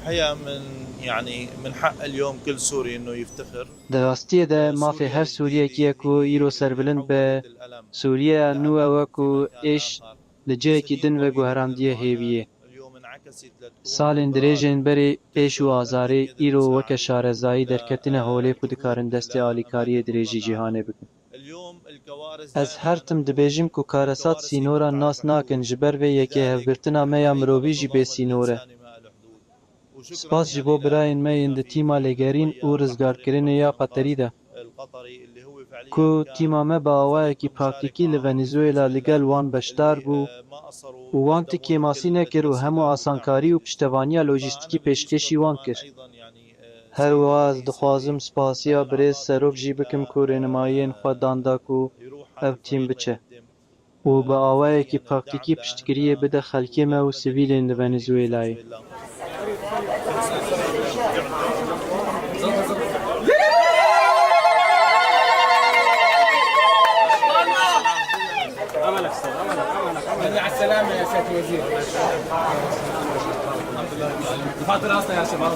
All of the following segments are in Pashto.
الحقيقة من حق اليوم كل سوري إنه يفتخر. دراستي ده ما في هر سوريا كيكو إيرو سربلن ب سوريا نوع وكو إيش لجيه كي دن و گوهراندية هيوية. سالين دريجين بري بيشو آزاري إيرو وك شارزایی درکتنه هوله کو دکارن دست آلیکاری دريجي جهانه بکن. از هر تم دبیجیم کو کارسات سینورا ناس ناکن جبر و یکی هفگرتنا میا مروی جی به سینوره. سپاس جبو براین مین ده تیما لگرین او رزگار کرنه یا قطری ده. کو تیما ما با آوائه کی پراکتیکی لونیزویلا لگل وان بشتار بو و وان تکی ماسی نکر و همو آسانکاری و پشتوانیا لوجیستیکی پیشکشی وان کر. هر واز دخوازم سپاسیا بریز سروف جی بکم کو رنمایین خود داندا کو او تیم بچه. و با آوائه کی پراکتیکی پشتگریه بده خلکی ما و سویلین ده ونیزویلای. مع السلامة يا سيادة الوزير. دفعت راسنا يا شباب.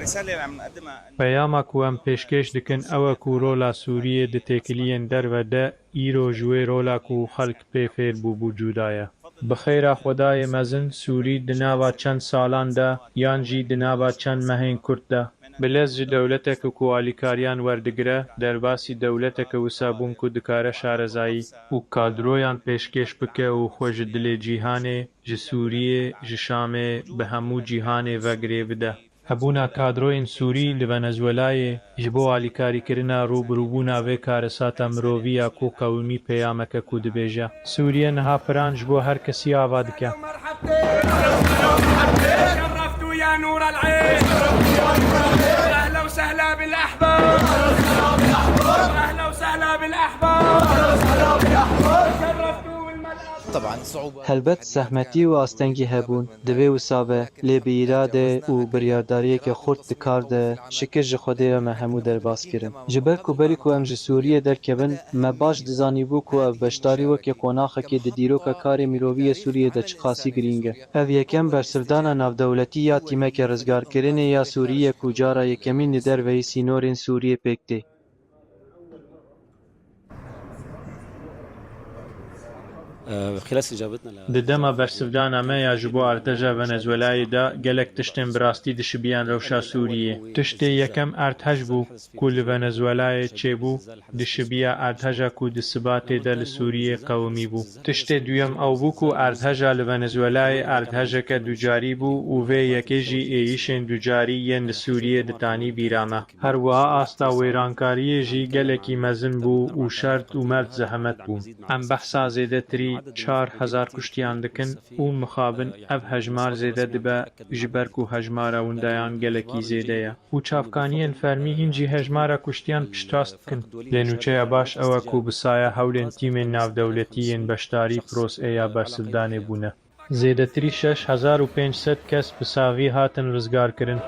رسالة عم نقدمها. پیاما کو ام پیشکش دکن او کو رولا سوریه د تکلین در و ده ایرو جوی رولا کو خلق پی فیر بو وجودایا. بخیر خدای مزن سوری دناوا چند سالان ده یان جی دناوا چند مهین کرد ده. بلز دولتک کو آلیکاریان وردگره در باسی دولتک و سابون کو دکاره شارزایی و کادرویان پیشکش بکه و خوش دل جیهانه جسوریه جشامه به همو جیهانه وگره بده. هبونا کادروین سوری لونزولای جبو آلیکاری کرنا روبروبونا و کارسات مروویا کو قومی پیامک کو دبیجه. سوریه نها پران جبو هر کسی آواد که. شرفتوا يا نور العين. أهلا وسهلا بالأحباب. أهلا وسهلا بالأحباب. شرفتوا طبعا صعوبة. هلبت زحمتی و آستنگی هبون دوی و سابه لی به ایراده و بریارداریه که خورد دکار ده شکر جخوده و همو در باس کرن. جبر کو بری کو ام سوریه در کبن مباش دزانی بو کو او بشتاری و که قناخه که دیرو که کار میروی سوریه ده چخاسی گرینگه. او یکم برسردان ناو دولتی یا تیمه که رزگار کرنه یا سوریه کجارا یکمین در وی سینورین سوریه پکته. ددما برسفدانا ما يجبو ارتجا فنزويلاي دا گلک تشتن براستي دشبيان روشا سوريه تشتي يكم ارتج بو كل فنزويلاي تشيبو دشبيا ارتجا كو دسباتي دل سوريه قومي بو تشتي دويم او بوكو ارتجا لفنزويلاي ارتجا كدوجاري بو و في يكيجي ايشن دوجاري ين سوريه دتاني بيراما هر وا استا ويرانكاري جي گلكي مزن بو و شرط و مرد زحمت بو ام بحثا زيدتري 4000 کشتیان دکن و مخابن اف هجمار زیده دبه جبرک و هجمار وندیان گلکی زیده یا و چافکانیان فرمی هنجی هجمار کشتیان پشتاست کن لنوچه باش او کو بسایه هولین تیم ناو دولتیین بشتاری پروس ایا برسلدانه بونه زیده تری 6500 کس بساوی هاتن رزگار کرن